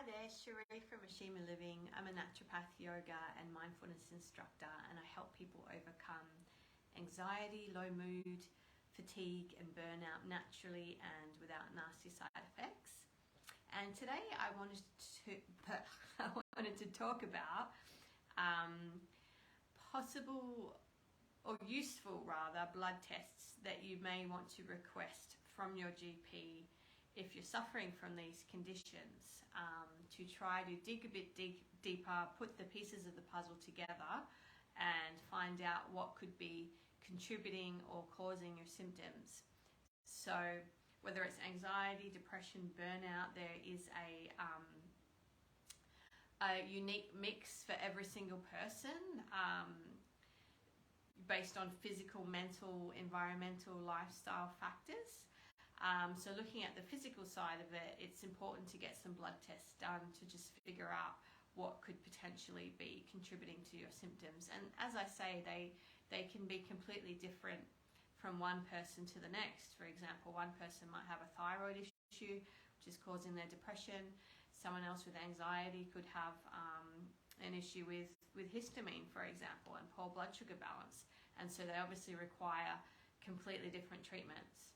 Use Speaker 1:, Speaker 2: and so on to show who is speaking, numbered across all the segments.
Speaker 1: Hi there, Cherie from Ashima Living. I'm a naturopath, yoga and mindfulness instructor, and I help people overcome anxiety, low mood, fatigue and burnout naturally and without nasty side effects. And today I wanted to talk about possible or useful rather blood tests that you may want to request from your GP if you're suffering from these conditions, to try to dig a bit deeper, put the pieces of the puzzle together and find out what could be contributing or causing your symptoms. So whether it's anxiety, depression, burnout, there is a unique mix for every single person, based on physical, mental, environmental, lifestyle factors. So looking at the physical side of it, it's important to get some blood tests done to just figure out what could potentially be contributing to your symptoms. And as I say, they can be completely different from one person to the next. For example, one person might have a thyroid issue, which is causing their depression. Someone else with anxiety could have an issue with histamine, for example, and poor blood sugar balance. And so they obviously require completely different treatments.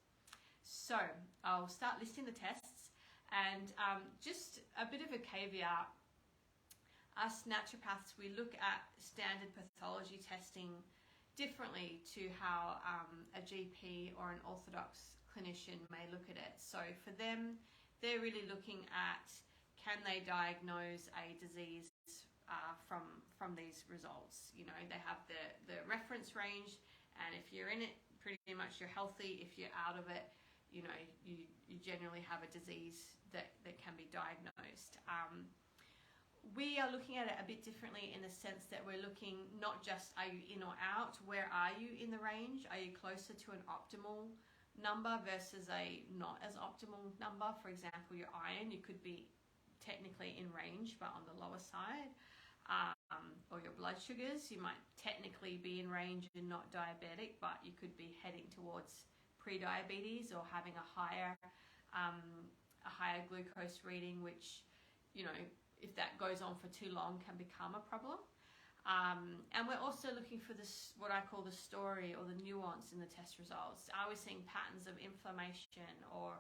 Speaker 1: So I'll start listing the tests, and just a bit of a caveat. Us naturopaths, we look at standard pathology testing differently to how a GP or an orthodox clinician may look at it. So for them, they're really looking at, can they diagnose a disease from these results. You know, they have the reference range, and if you're in it, pretty much you're healthy. If you're out of it, you know, you generally have a disease that can be diagnosed. We are looking at it a bit differently in the sense that we're looking not just, are you in or out, where are you in the range? Are you closer to an optimal number versus a not as optimal number? For example, your iron, you could be technically in range but on the lower side. Or your blood sugars, you might technically be in range and not diabetic, but you could be heading towards pre-diabetes or having a higher glucose reading, which, you know, if that goes on for too long, can become a problem. And we're also looking for this, what I call the story or the nuance in the test results. Are we seeing patterns of inflammation, or,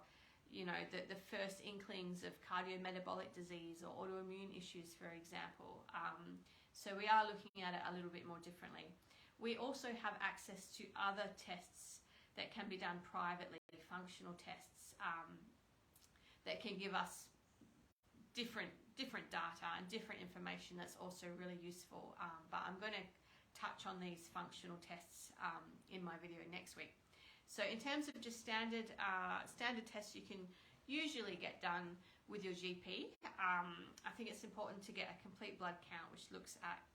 Speaker 1: you know, the first inklings of cardiometabolic disease or autoimmune issues, for example? So we are looking at it a little bit more differently. We also have access to other tests that can be done privately, functional tests, that can give us different data and different information that's also really useful. But I'm going to touch on these functional tests in my video next week. So in terms of just standard tests you can usually get done with your GP, I think it's important to get a complete blood count, which looks at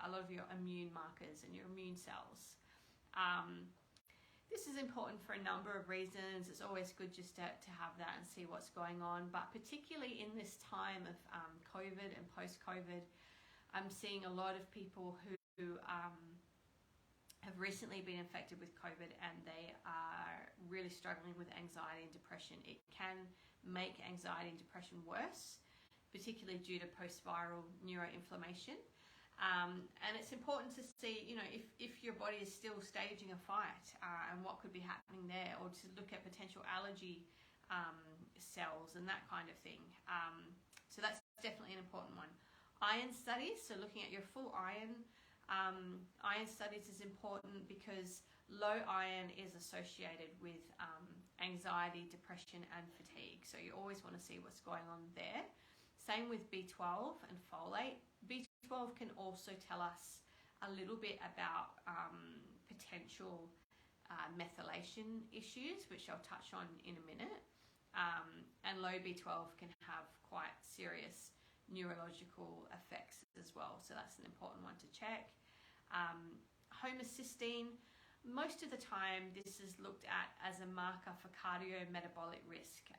Speaker 1: a lot of your immune markers and your immune cells. This is important for a number of reasons. It's always good just to have that and see what's going on. But particularly in this time of COVID and post-COVID, I'm seeing a lot of people who have recently been infected with COVID, and they are really struggling with anxiety and depression. It can make anxiety and depression worse, particularly due to post-viral neuroinflammation. And it's important to see, you know, if your body is still staging a fight, and what could be happening there, or to look at potential allergy cells and that kind of thing. So that's definitely an important one. Iron studies, so looking at your full iron. Iron studies is important because low iron is associated with anxiety, depression and fatigue. So you always want to see what's going on there. Same with B12 and folate. B12 can also tell us a little bit about potential methylation issues, which I'll touch on in a minute. And low B12 can have quite serious neurological effects as well. So that's an important one to check. Homocysteine, most of the time this is looked at as a marker for cardiometabolic risk.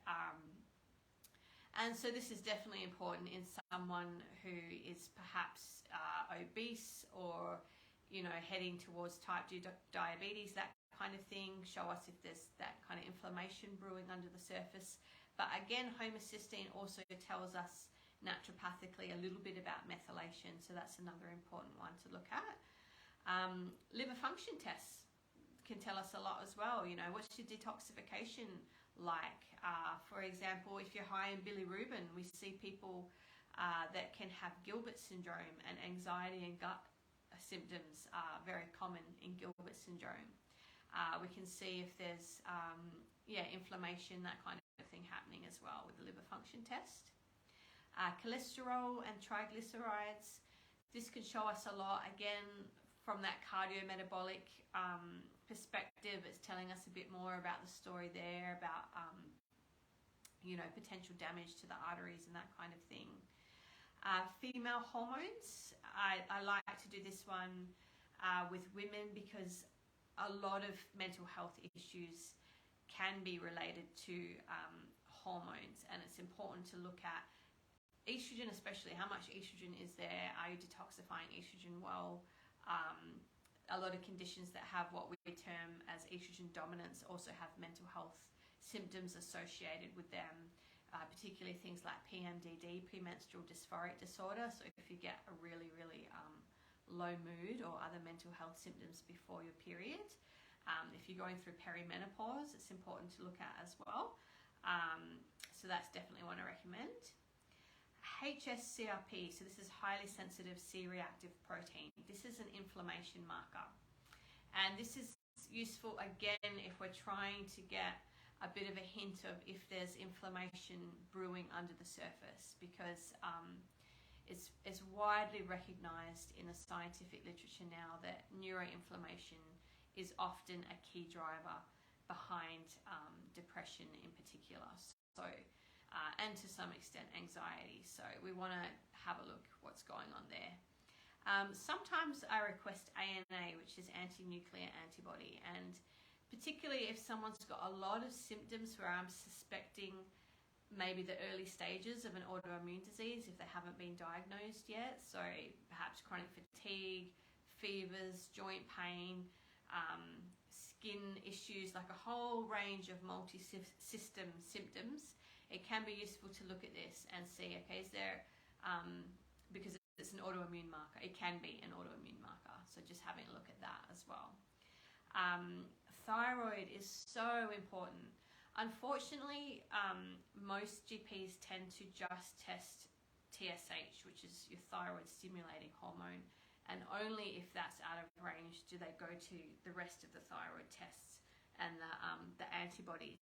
Speaker 1: And so this is definitely important in someone who is perhaps obese, or, you know, heading towards type 2 diabetes, that kind of thing. Show us if there's that kind of inflammation brewing under the surface. But again, homocysteine also tells us naturopathically a little bit about methylation, so that's another important one to look at. Liver function tests can tell us a lot as well. You know, what's your detoxification like? For example, if you're high in bilirubin, we see people that can have Gilbert syndrome, and anxiety and gut symptoms are very common in Gilbert syndrome. We can see if there's inflammation, that kind of thing happening as well with the liver function test. Cholesterol and triglycerides, this can show us a lot. Again, from that cardiometabolic perspective, it's telling us a bit more about the story there, about potential damage to the arteries and that kind of thing. Female hormones, I like to do this one with women because a lot of mental health issues can be related to hormones, and it's important to look at estrogen, especially how much estrogen is there. Are you detoxifying estrogen well? A lot of conditions that have what we term as estrogen dominance also have mental health symptoms associated with them, particularly things like PMDD, premenstrual dysphoric disorder. So if you get a really, really low mood or other mental health symptoms before your period, if you're going through perimenopause, it's important to look at as well. So that's definitely one I recommend. HSCRP, so this is highly sensitive C-reactive protein. This is an inflammation marker. And this is useful, again, if we're trying to get a bit of a hint of if there's inflammation brewing under the surface, because it's widely recognized in the scientific literature now that neuroinflammation is often a key driver behind depression in particular. So, and to some extent anxiety. So we want to have a look what's going on there. Sometimes I request ANA, which is anti-nuclear antibody, and particularly if someone's got a lot of symptoms where I'm suspecting maybe the early stages of an autoimmune disease if they haven't been diagnosed yet. So perhaps chronic fatigue, fevers, joint pain, skin issues, like a whole range of multi-system symptoms. It can be useful to look at this and see, okay, is there, because it's an autoimmune marker, it can be an autoimmune marker. So just having a look at that as well. Thyroid is so important. Unfortunately, most GPs tend to just test TSH, which is your thyroid stimulating hormone, and only if that's out of range do they go to the rest of the thyroid tests and the antibodies.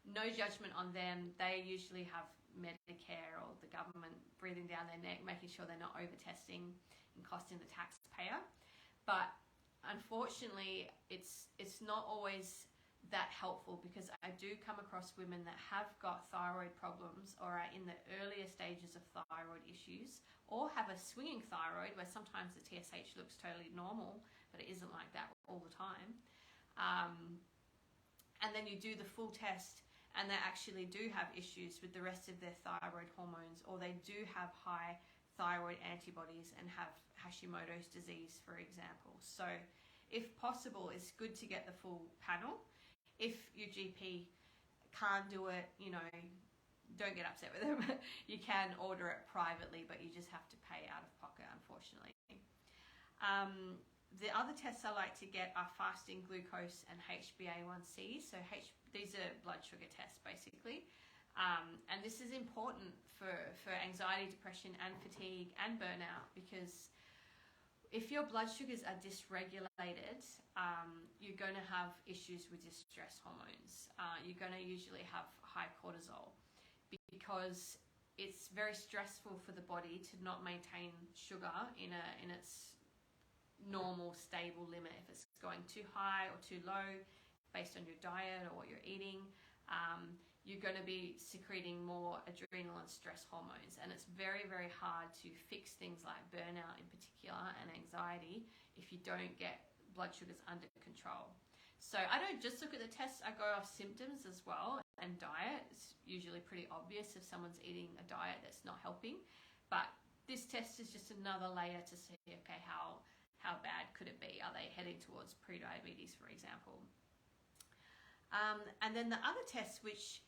Speaker 1: No judgment on them. They usually have Medicare or the government breathing down their neck, making sure they're not over-testing and costing the taxpayer. But unfortunately, it's not always that helpful, because I do come across women that have got thyroid problems or are in the earlier stages of thyroid issues, or have a swinging thyroid where sometimes the TSH looks totally normal, but it isn't like that all the time. And then you do the full test and they actually do have issues with the rest of their thyroid hormones, or they do have high thyroid antibodies and have Hashimoto's disease, for example. So if possible, it's good to get the full panel. If your GP can't do it, don't get upset with them. You can order it privately, but you just have to pay out of pocket, unfortunately. The other tests I like to get are fasting glucose and HbA1c. So these are blood sugar tests, basically. And this is important for anxiety, depression, and fatigue, and burnout, because if your blood sugars are dysregulated, you're going to have issues with your stress hormones. You're going to usually have high cortisol, because it's very stressful for the body to not maintain sugar in its normal stable limit. If it's going too high or too low based on your diet or what you're eating, you're going to be secreting more adrenal and stress hormones, and it's very, very hard to fix things like burnout in particular and anxiety if you don't get blood sugars under control. So I don't just look at the tests, I go off symptoms as well, and diet. It's usually pretty obvious if someone's eating a diet that's not helping, but this test is just another layer to see, okay, how bad could it be? Are they heading towards pre-diabetes, for example? And then the other tests, which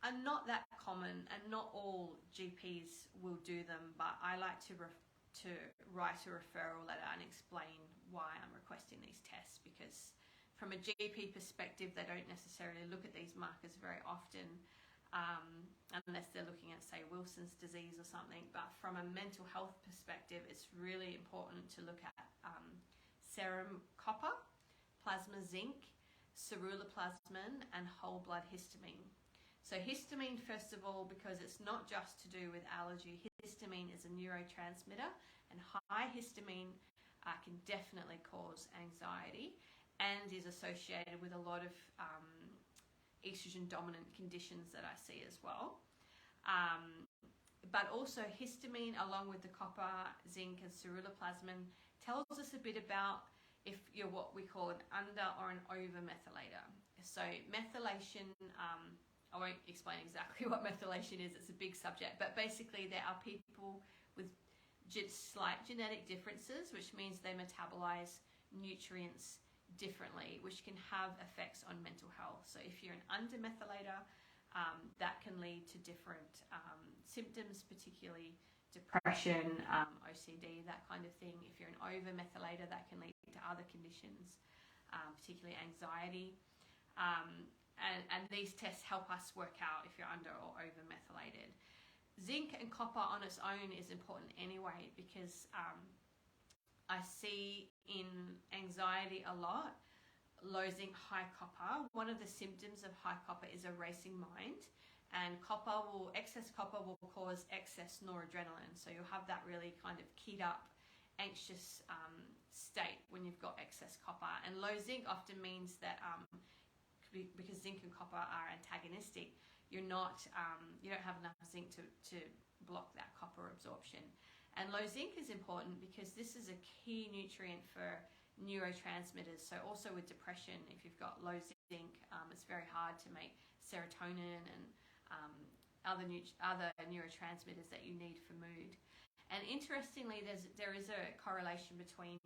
Speaker 1: are not that common, and not all GPs will do them, but I like to write a referral letter and explain why I'm requesting these tests, because from a GP perspective, they don't necessarily look at these markers very often, unless they're looking at, say, Wilson's disease or something. But from a mental health perspective, it's really important to look at serum copper, plasma zinc, ceruloplasmin, and whole blood histamine. So histamine, first of all, because it's not just to do with allergy. Histamine is a neurotransmitter, and high histamine can definitely cause anxiety and is associated with a lot of estrogen-dominant conditions that I see as well. But also histamine, along with the copper, zinc, and ceruloplasmin, tells us a bit about if you're what we call an under or an over methylator. So methylation, I won't explain exactly what methylation is, it's a big subject, but basically there are people with slight genetic differences, which means they metabolize nutrients differently, which can have effects on mental health. So if you're an under-methylator, that can lead to different symptoms, particularly depression, OCD, that kind of thing. If you're an over-methylator, that can lead to other conditions, particularly anxiety. And these tests help us work out if you're under or over methylated. Zinc and copper on its own is important anyway, because I see in anxiety a lot, low zinc, high copper. One of the symptoms of high copper is a racing mind, and excess copper will cause excess noradrenaline. So you'll have that really kind of keyed up, anxious state when you've got excess copper. And low zinc often means that because zinc and copper are antagonistic, you don't have enough zinc to block that copper absorption. And low zinc is important because this is a key nutrient for neurotransmitters. So also with depression, if you've got low zinc, it's very hard to make serotonin and other neurotransmitters that you need for mood. And interestingly, there is a correlation between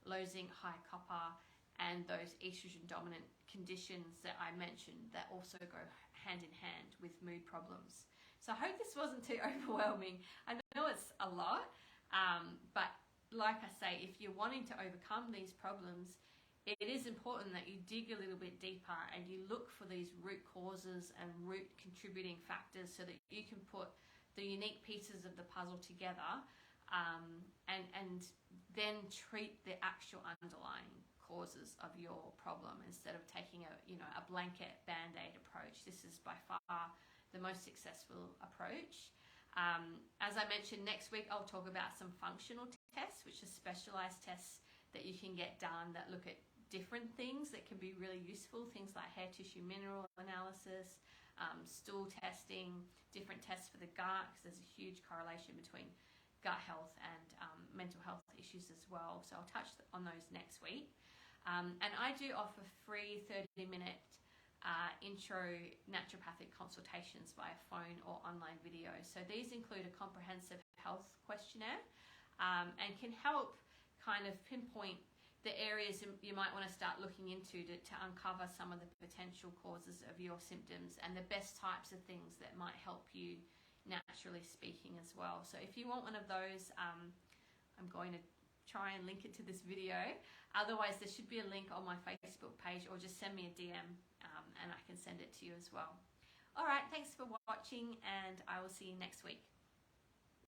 Speaker 1: low zinc, high copper, and those estrogen-dominant conditions that I mentioned that also go hand in hand with mood problems. So I hope this wasn't too overwhelming. I know it's a lot, but like I say, if you're wanting to overcome these problems, it is important that you dig a little bit deeper and you look for these root causes and root contributing factors so that you can put the unique pieces of the puzzle together, and then treat the actual underlying causes of your problem instead of taking a blanket band-aid approach. This is by far the most successful approach. As I mentioned, next week I'll talk about some functional tests, which are specialized tests that you can get done that look at different things that can be really useful, things like hair tissue mineral analysis, stool testing, different tests for the gut, because there's a huge correlation between gut health and mental health issues as well. So I'll touch on those next week. And I do offer free 30-minute intro naturopathic consultations via phone or online video. So these include a comprehensive health questionnaire and can help kind of pinpoint the areas you might want to start looking into to uncover some of the potential causes of your symptoms and the best types of things that might help you naturally speaking as well. So if you want one of those, I'm going to try and link it to this video. Otherwise, there should be a link on my Facebook page, or just send me a DM and I can send it to you as well. All right, thanks for watching, and I will see you next week.